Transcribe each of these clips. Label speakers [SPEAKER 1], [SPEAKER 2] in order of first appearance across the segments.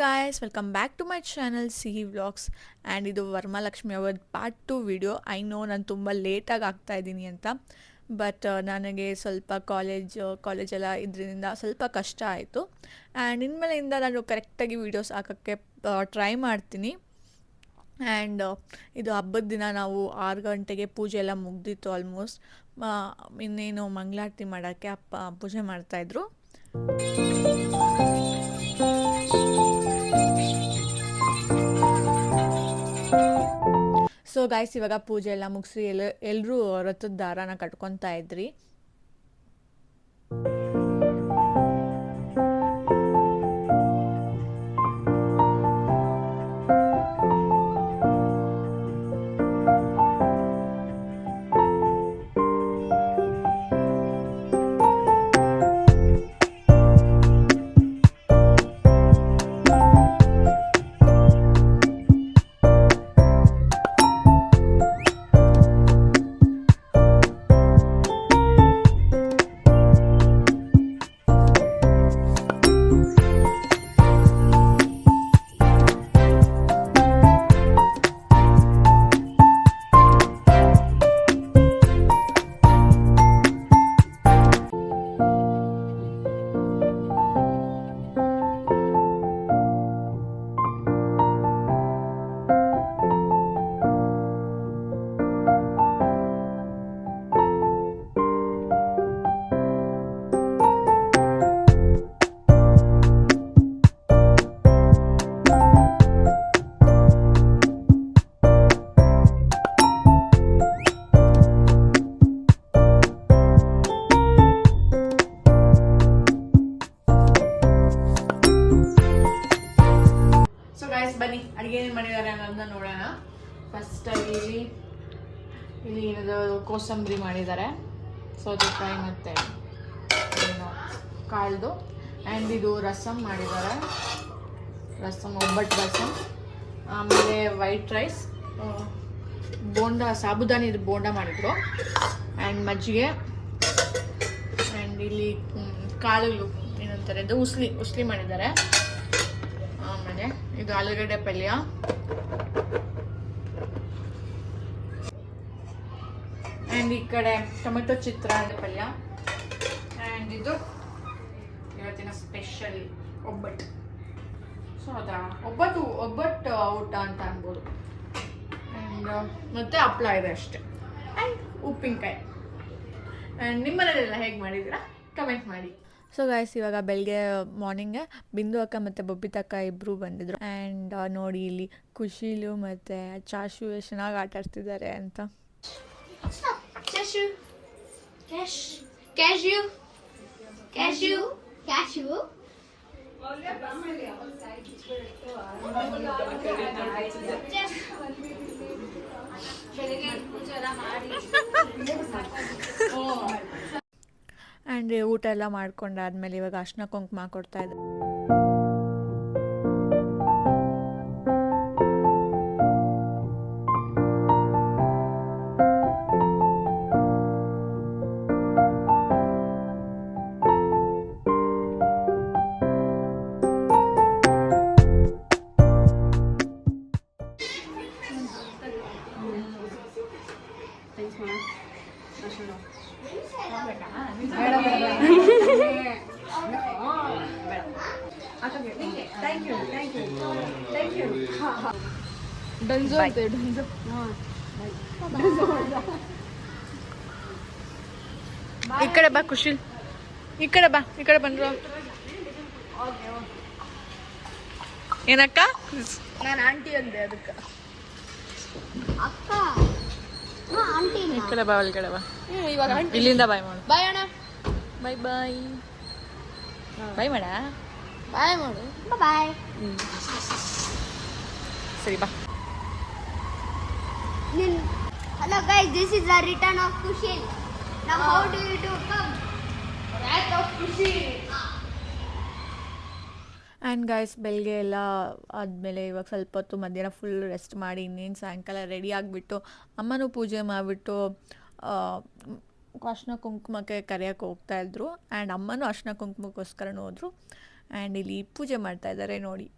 [SPEAKER 1] Guys, welcome back to my channel Sihi vlogs. And ಇದು ವರಮಹಾಲಕ್ಷ್ಮಿ ಅವರ part 2 video. I know ನಾನು ತುಂಬ ಲೇಟಾಗಿ ಆಗ್ತಾಯಿದ್ದೀನಿ ಅಂತ, ಬಟ್ ನನಗೆ ಸ್ವಲ್ಪ ಕಾಲೇಜೆಲ್ಲ ಇದರಿಂದ ಸ್ವಲ್ಪ ಕಷ್ಟ ಆಯಿತು. ಆ್ಯಂಡ್ ಇನ್ಮೇಲೆಯಿಂದ ನಾನು ಕರೆಕ್ಟಾಗಿ ವೀಡಿಯೋಸ್ ಹಾಕೋಕ್ಕೆ ಟ್ರೈ ಮಾಡ್ತೀನಿ. ಆ್ಯಂಡ್ ಇದು ಹಬ್ಬದ ದಿನ ನಾವು 6 ಗಂಟೆಗೆ ಪೂಜೆ ಎಲ್ಲ ಮುಗ್ದಿತ್ತು ಆಲ್ಮೋಸ್ಟ್. ಇನ್ನೇನು ಮಂಗಳಾರತಿ ಮಾಡೋಕ್ಕೆ ಅಪ್ಪ ಪೂಜೆ ಮಾಡ್ತಾಯಿದ್ರು. ಸೊ ಗಾಯ್ಸ್, ಇವಾಗ ಪೂಜೆ ಎಲ್ಲ ಮುಗಿಸಿ ಎಲ್ಲರೂ ರಥದ ದಾರಾನ ಕಟ್ಕೊತಾ ಇದ್ರಿ. ಬನ್ನಿ, ಅಡುಗೆ ಏನು ಮಾಡಿದ್ದಾರೆ ಅನ್ನೋದನ್ನ ನೋಡೋಣ. ಫಸ್ಟಾಗಿ ಇಲ್ಲಿ ಏನದು ಕೋಸಂಬರಿ ಮಾಡಿದ್ದಾರೆ, ಸೌತೆಕಾಯಿ ಮತ್ತು ಏನು ಕಾಳ್ದು. ಆ್ಯಂಡ್ ಇದು ರಸಮ್ ಮಾಡಿದ್ದಾರೆ, ಒಬ್ಬಟ್ಟು ರಸಮ್. ಆಮೇಲೆ ವೈಟ್ ರೈಸ್, ಬೋಂಡ, ಸಾಬುದಾನಿದು ಬೋಂಡ ಮಾಡಿದ್ರು. ಆ್ಯಂಡ್ ಮಜ್ಜಿಗೆ. ಆ್ಯಂಡ್ ಇಲ್ಲಿ ಕಾಳುಗಳು ಏನಂತಾರೆ, ಇದು ಉಸ್ಲಿ ಮಾಡಿದ್ದಾರೆ. ಆಮೇಲೆ ಇದು ಆಲೂಗಡ್ಡೆ ಪಲ್ಯ. ಆ್ಯಂಡ್ ಈ ಕಡೆ ಟೊಮೆಟೊ ಚಿತ್ರಾನ್ನ ಪಲ್ಯ. ಆ್ಯಂಡ್ ಇದು ಇವತ್ತಿನ ಸ್ಪೆಷಲ್ ಒಬ್ಬಟ್ಟು. ಸೊ ಅದಾ ಒಬ್ಬಟ್ಟು ಊಟ ಅಂತ ಅನ್ಬೋದು. ಆ್ಯಂಡ್ ಮತ್ತು ಹಪ್ಪಳ ಇದೆ ಅಷ್ಟೆ. ಆ್ಯಂಡ್ ಉಪ್ಪಿನಕಾಯಿ. ಆ್ಯಂಡ್ ನಿಮ್ಮನೆಲ್ಲ ಹೇಗೆ ಮಾಡಿದ್ದೀರಾ ಕಮೆಂಟ್ ಮಾಡಿ. ಸೊ ಗೈಸ್, ಇವಾಗ ಬೆಳಗ್ಗೆ ಮಾರ್ನಿಂಗೆ ಬಿಂದು ಅಕ್ಕ ಮತ್ತು ಬಬ್ಬಿತಕ್ಕ ಇಬ್ಬರು ಬಂದಿದ್ರು. ಆ್ಯಂಡ್ ನೋಡಿ ಇಲ್ಲಿ ಖುಷಿಲು ಮತ್ತು ಚಾಶು ಎಷ್ಟು ಚೆನ್ನಾಗಿ ಆಟ ಆಡ್ತಿದ್ದಾರೆ ಅಂತ. ಆ್ಯಂಡ್ ಊಟ ಎಲ್ಲ ಮಾಡ್ಕೊಂಡಾದ್ಮೇಲೆ ಇವಾಗ ಅರ್ಶಿನ ಕುಂಕುಮ ಕೊಡ್ತಾ ಇದ್ದಾರೆ. ಈ ಕಡೆ ಬಾ ಕುಶಿಲ್, ಈ ಕಡೆ ಬಾ, ಈ ಕಡೆ ಬಂದ್ರು. ಏನಕ್ಕ? ನಾನು ಆಂಟಿ ಅಂದೆ ಅದಕ್ಕೆ. ಈ ಕಡೆ ಬಾ, ಒಳಗಡೆ ಬಾ. ಇಲ್ಲಿಂದ ಬಾಯ್ ಮಾಡು. ಬಾಯ್ ಅಣ್ಣ. ಬಾಯ್ ಬಾಯ್ ಬಾಯ್ ಮಾಡ. ಬಾಯ್ ಮಾಡು. ಬಾಯ್. ಸರಿ ಬಾ.
[SPEAKER 2] Hello guys, this is the return of Kushil. Now how do you do? Come. Wrath of Kushil.
[SPEAKER 1] And guys, ಬೆಳಗ್ಗೆ ಎಲ್ಲ ಆದಮೇಲೆ ಇವಾಗ ಸ್ವಲ್ಪ ಹೊತ್ತು ಮಧ್ಯಾಹ್ನ ಫುಲ್ ರೆಸ್ಟ್ ಮಾಡಿ ಇನ್ನೇನು ಸಾಯಂಕಾಲ ರೆಡಿ ಆಗಿಬಿಟ್ಟು ಅಮ್ಮನೂ ಪೂಜೆ ಮಾಡಿಬಿಟ್ಟು ಅರ್ಶಿನ ಕುಂಕುಮಕ್ಕೆ ಕರೆಯೋಕ್ಕೆ ಹೋಗ್ತಾಯಿದ್ರು. ಆ್ಯಂಡ್ ಅಮ್ಮನೂ ಅರ್ಶಿನ ಕುಂಕುಮಕ್ಕೋಸ್ಕರನೂ ಹೋದರು. ಆ್ಯಂಡ್ ಇಲ್ಲಿ ಪೂಜೆ ಮಾಡ್ತಾಯಿದ್ದಾರೆ ನೋಡಿ.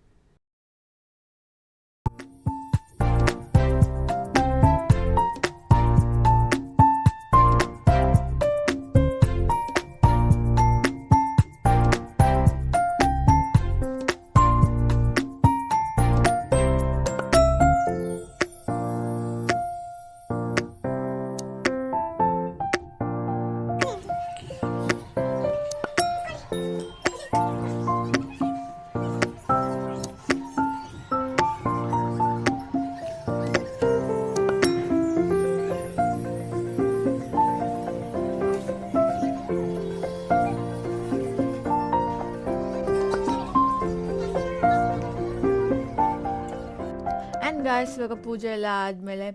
[SPEAKER 1] ಗಾಯ್ಸ್ ಇವಾಗ ಪೂಜೆ ಎಲ್ಲ ಆದಮೇಲೆ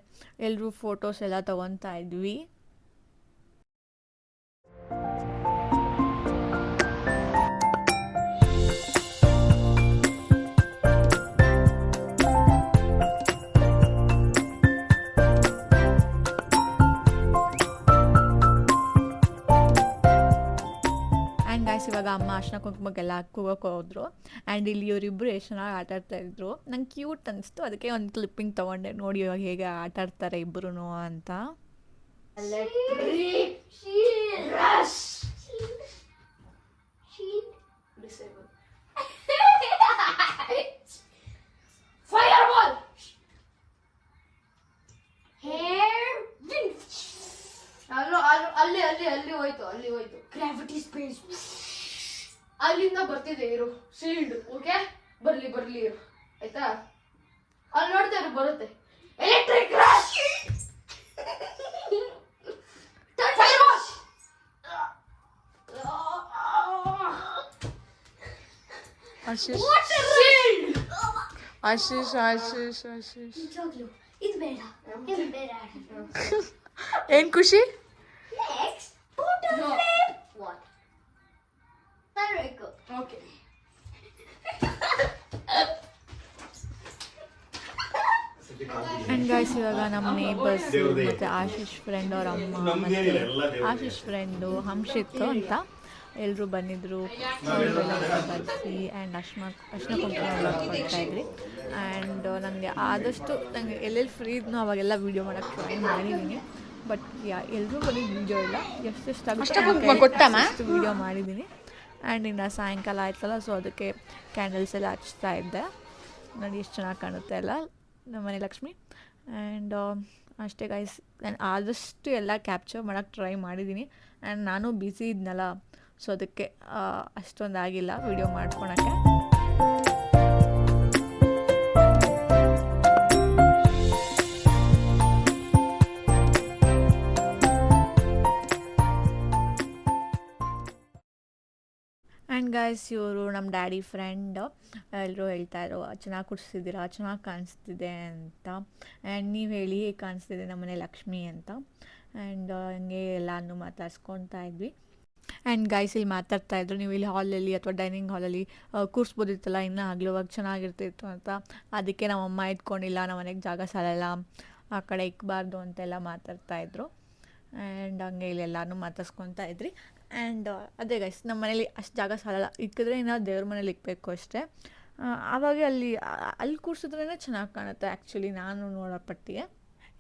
[SPEAKER 1] ಎಲ್ಲರೂ ಫೋಟೋಸ್ ಎಲ್ಲ ತೊಗೊತಾ ಇದ್ವಿ. ಆ್ಯಂಡ್ ಗಾಯ್ಸ್ ಇವಾಗ ಅಮ್ಮ ಅರ್ಶಿನ ಕುಂಕುಮಕ್ಕೆಲ್ಲ ಕೂಗೋಕೆ ಹೋದ್ರು. ಆ್ಯಂಡ್ ಇಲ್ಲಿ ಇವರಿಬ್ಬರು ಎಷ್ಟು ಚೆನ್ನಾಗಿ ಆಟ ಆಡ್ತಾಯಿದ್ರು. ನಂಗೆ ಕ್ಯೂಟ್ ಅನಿಸ್ತು, ಅದಕ್ಕೆ ಒಂದು ಕ್ಲಿಪ್ಪಿಂಗ್ ತೊಗೊಂಡೆ. ನೋಡಿ ಇವಾಗ ಹೇಗೆ ಆಟ ಆಡ್ತಾರೆ ಇಬ್ಬರು ಅಂತ.
[SPEAKER 3] ಅಲ್ಲಿ ಹೋಯ್ತು ಗ್ರಾವಿಟಿ ಸ್ಪೇಸ್ ಅಲ್ಲಿಂದ ಬರ್ತಿದೆ ಇರು ಶೀಲ್ಡ್. ಓಕೆ ಬರ್ಲಿ ಇರು ಆಯ್ತಾ. ಅಲ್ಲಿ ನೋಡ್ತಾ ಇರು ಬರುತ್ತೆ ಎಲೆಕ್ಟ್ರಿಕ್ ರಾಶ್
[SPEAKER 1] ಆಶೀಶ್
[SPEAKER 2] ಇದು ಬೇಡ ಇದು ಬೇಡ.
[SPEAKER 1] ಏನ್ ಖುಷಿ?
[SPEAKER 3] ಓಕೆ
[SPEAKER 1] ಆ್ಯಂಡ್ ಗಾಯ್ಸ್ ಇವಾಗ ನಮ್ಮ ನೇಬರ್ಸ್ ಮತ್ತು ಆಶೀಶ್ ಫ್ರೆಂಡ್ ಅವ್ರ ಅಮ್ಮ ಮತ್ತು ಆಶೀಶ್ ಫ್ರೆಂಡು ಹಂಶಿತ್ ಅಂತ ಎಲ್ಲರೂ ಬಂದಿದ್ದರು. ಬರೆಸಿ ಆ್ಯಂಡ್ ಅರ್ಶಿನ ಕುಂಕುಮ ಕೊಡ್ತಾ ಇದ್ರಿ. ಆ್ಯಂಡ್ ನನಗೆ ಆದಷ್ಟು ನನಗೆ ಎಲ್ಲೆಲ್ಲಿ ಫ್ರೀ ಇದ್ನೋ ಅವಾಗೆಲ್ಲ ವೀಡಿಯೋ ಮಾಡೋಕ್ಕೆ ಟ್ರೈ ಮಾಡಿದ್ದೀನಿ. ಬಟ್ ಎಲ್ಲರೂ ಬಂದಿದ್ದು ವೀಡಿಯೋ ಇಲ್ಲ, ಎಷ್ಟು ವೀಡಿಯೋ ಮಾಡಿದ್ದೀನಿ. ಆ್ಯಂಡ್ ಇನ್ನು ಸಾಯಂಕಾಲ ಆಯ್ತಲ್ಲ, ಸೊ ಅದಕ್ಕೆ ಕ್ಯಾಂಡಲ್ಸ್ ಎಲ್ಲ ಹಚ್ತಾ ಇದ್ದೆ. ನೋಡಿ ಎಷ್ಟು ಚೆನ್ನಾಗಿ ಕಾಣುತ್ತೆ ಅಲ್ಲ ನಮ್ಮ ಮನೆ ಲಕ್ಷ್ಮಿ. ಆ್ಯಂಡ್ ಅಷ್ಟೇ ಗೈಸ್, ನಾನು ಆದಷ್ಟು ಎಲ್ಲ ಕ್ಯಾಪ್ಚರ್ ಮಾಡೋಕ್ಕೆ ಟ್ರೈ ಮಾಡಿದ್ದೀನಿ. ಆ್ಯಂಡ್ ನಾನು ಬ್ಯುಸಿ ಇದ್ನಲ್ಲ, ಸೊ ಅದಕ್ಕೆ ಅಷ್ಟೊಂದು ಆಗಿಲ್ಲ ವೀಡಿಯೋ ಮಾಡ್ಕೊಳಕ್ಕೆ. ಆ್ಯಂಡ್ ಗೈಸ್ ಇವರು ನಮ್ಮ ಡ್ಯಾಡಿ ಫ್ರೆಂಡ್ ಎಲ್ಲರೂ ಹೇಳ್ತಾಯಿದ್ರು ಚೆನ್ನಾಗಿ ಕುಡಿಸಿದ್ದೀರಾ, ಚೆನ್ನಾಗಿ ಕಾಣಿಸ್ತಿದೆ ಅಂತ. ಆ್ಯಂಡ್ ನೀವು ಹೇಳಿ ಹೇಗೆ ಕಾಣಿಸ್ತಿದೆ ನಮ್ಮನೆ ಲಕ್ಷ್ಮಿ ಅಂತ. ಆ್ಯಂಡ್ ಹಂಗೆ ಎಲ್ಲನೂ ಮಾತಾಡ್ಸ್ಕೊತಾ ಇದ್ವಿ. ಆ್ಯಂಡ್ ಗೈಸ್ ಇಲ್ಲಿ ಮಾತಾಡ್ತಾಯಿದ್ರು, ನೀವು ಇಲ್ಲಿ ಹಾಲಲ್ಲಿ ಅಥವಾ ಡೈನಿಂಗ್ ಹಾಲಲ್ಲಿ ಕೂರಿಸ್ಬೋದಿತ್ತಲ್ಲ, ಇನ್ನೂ ಆಗ್ಲುವಾಗ ಚೆನ್ನಾಗಿರ್ತಿತ್ತು ಅಂತ. ಅದಕ್ಕೆ ನಮ್ಮಮ್ಮ ಇಟ್ಕೊಂಡಿಲ್ಲ, ನಮ್ಮ ಮನೆಗೆ ಜಾಗ ಸಾಲಲ್ಲ, ಆ ಕಡೆ ಇಕ್ಕಬಾರ್ದು ಅಂತೆಲ್ಲ ಮಾತಾಡ್ತಾಯಿದ್ರು. ಆ್ಯಂಡ್ ಹಂಗೆ ಇಲ್ಲೆಲ್ಲನೂ ಮಾತಾಡ್ಸ್ಕೊತಾ ಇದ್ರಿ. ಆ್ಯಂಡ್ ಅದೇ ಗೈಸ್, ನಮ್ಮ ಮನೇಲಿ ಅಷ್ಟು ಜಾಗ ಸಾಲಲ್ಲ, ಇಕ್ಕಿದ್ರೆ ಇನ್ನೂ ದೇವ್ರ ಮನೇಲಿ ಇಕ್ಕಬೇಕು ಅಷ್ಟೇ. ಆವಾಗ ಅಲ್ಲಿ ಕೂರಿಸಿದ್ರೇ ಚೆನ್ನಾಗಿ ಕಾಣುತ್ತೆ ಆ್ಯಕ್ಚುಲಿ, ನಾನು ನೋಡೋ ಪಟ್ಟಿಗೆ.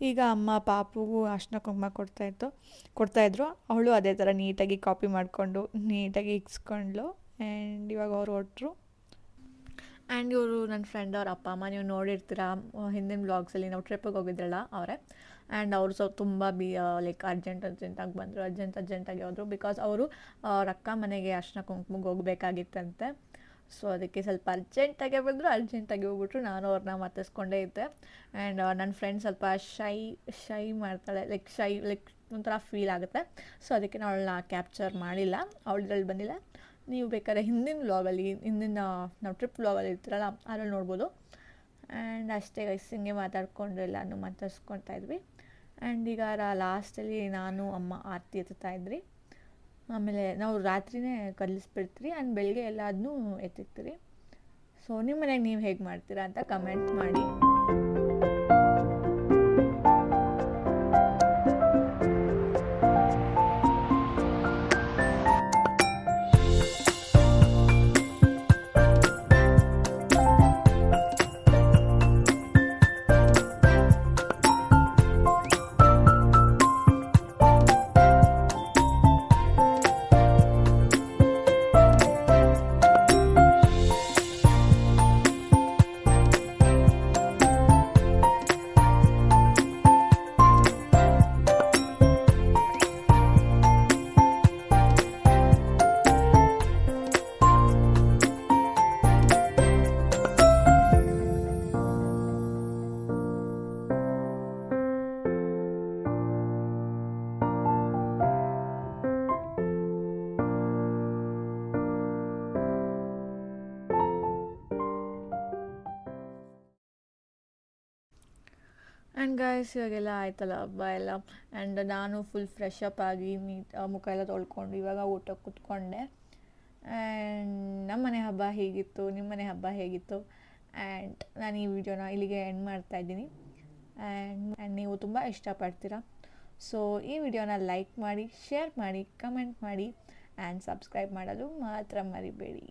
[SPEAKER 1] ಈಗ ಅಮ್ಮ ಪಾಪುಗೂ ಅರ್ಶಿನ ಕುಂಕುಮ ಕೊಡ್ತಾಯಿದ್ರು. ಅವಳು ಅದೇ ಥರ ನೀಟಾಗಿ ಕಾಪಿ ಮಾಡಿಕೊಂಡು ನೀಟಾಗಿ ಇಕ್ಸ್ಕೊಂಡ್ಳು. ಆ್ಯಂಡ್ ಇವಾಗ ಅವ್ರು ಹೊರಟ್ರು. ಆ್ಯಂಡ್ ಇವರು ನನ್ನ ಫ್ರೆಂಡ್ ಅವ್ರ ಅಪ್ಪ ಅಮ್ಮ, ನೀವು ನೋಡಿರ್ತೀರ ಹಿಂದಿನ ವ್ಲಾಗ್ಸಲ್ಲಿ ನಾವು ಟ್ರಿಪ್ಪಿಗೆ ಹೋಗಿದ್ರಲ್ಲ ಅವರೇ. ಆ್ಯಂಡ್ ಅವರು ಸ್ವಲ್ಪ ತುಂಬ ಲೈಕ್ ಅರ್ಜೆಂಟಾಗಿ ಬಂದರು, ಅರ್ಜೆಂಟಾಗಿ ಹೋದರು. ಬಿಕಾಸ್ ಅವರು ಅವ್ರ ಅಕ್ಕ ಮನೆಗೆ ಅರ್ಶಿನ ಕುಂಕುಮಕ್ಕೆ ಹೋಗ್ಬೇಕಾಗಿತ್ತಂತೆ. ಸೊ ಅದಕ್ಕೆ ಸ್ವಲ್ಪ ಅರ್ಜೆಂಟಾಗೆ ಬಂದರು, ಅರ್ಜೆಂಟಾಗಿ ಹೋಗ್ಬಿಟ್ರು. ನಾನು ಅವ್ರನ್ನ ಮಾತಾಡ್ಸ್ಕೊಂಡೇ ಇದ್ದೆ. ಆ್ಯಂಡ್ ನನ್ನ ಫ್ರೆಂಡ್ ಸ್ವಲ್ಪ ಶೈ ಮಾಡ್ತಾಳೆ, ಲೈಕ್ ಒಂಥರ ಫೀಲ್ ಆಗುತ್ತೆ. ಸೊ ಅದಕ್ಕೆ ನಾನು ಅವಳನ್ನ ಕ್ಯಾಪ್ಚರ್ ಮಾಡಿಲ್ಲ, ಅವಳದ್ರಲ್ಲಿ ಬಂದಿಲ್ಲ. ನೀವು ಬೇಕಾದ್ರೆ ಹಿಂದಿನ ನಾವು ಟ್ರಿಪ್ ವ್ಲಾಗಲ್ಲಿ ಇರ್ತೀರಲ್ಲ ಅದ್ರಲ್ಲಿ ನೋಡ್ಬೋದು. ಆ್ಯಂಡ್ ಅಷ್ಟೇ ಗೈಸ್, ಹಿಂಗೆ ಮಾತಾಡ್ಕೊಂಡು ಎಲ್ಲನೂ ಮಾತಾಡ್ಸ್ಕೊತಾ ಇದ್ವಿ. ಆ್ಯಂಡ್ ಈಗ ಲಾಸ್ಟಲ್ಲಿ ನಾನು ಅಮ್ಮ ಆರತಿ ಎತ್ತುತ್ತಾ ಇದ್ರಿ. ಆಮೇಲೆ ನಾವು ರಾತ್ರಿನೇ ಕಲಿಸ್ಬಿಡ್ತೀರಿ ಆ್ಯಂಡ್ ಬೆಳಗ್ಗೆ ಎಲ್ಲದನ್ನೂ ಎತ್ತಿರ್ತೀರಿ. ಸೊ ನಿಮ್ಮ ಮನೆಗೆ ನೀವು ಹೇಗೆ ಮಾಡ್ತೀರಾ ಅಂತ ಕಮೆಂಟ್ ಮಾಡಿ. ಆ್ಯಂಡ್ ಗೈಸ್ ಇವಾಗೆಲ್ಲ ಆಯ್ತಲ್ಲ ಹಬ್ಬ ಎಲ್ಲ. ಆ್ಯಂಡ್ ನಾನು ಫುಲ್ ಫ್ರೆಶ್ ಅಪ್ ಆಗಿ ಮುಖ ಎಲ್ಲ ತೊಳ್ಕೊಂಡು ಇವಾಗ ಊಟಕ್ಕೆ ಕೂತ್ಕೊಂಡೆ. ಆ್ಯಂಡ್ ನಮ್ಮನೆ ಹಬ್ಬ ಹೇಗಿತ್ತು, ನಿಮ್ಮನೆ ಹಬ್ಬ ಹೇಗಿತ್ತು? ಆ್ಯಂಡ್ ನಾನು ಈ ವಿಡಿಯೋನ ಇಲ್ಲಿಗೆ ಎಂಡ್ ಮಾಡ್ತಾಯಿದ್ದೀನಿ. ಆ್ಯಂಡ್ ನೀವು ತುಂಬ ಇಷ್ಟಪಡ್ತೀರಾ. ಸೊ ಈ ವಿಡಿಯೋನ ಲೈಕ್ ಮಾಡಿ, ಶೇರ್ ಮಾಡಿ, ಕಮೆಂಟ್ ಮಾಡಿ ಆ್ಯಂಡ್ ಸಬ್ಸ್ಕ್ರೈಬ್ ಮಾಡೋದು ಮಾತ್ರ ಮರಿಬೇಡಿ.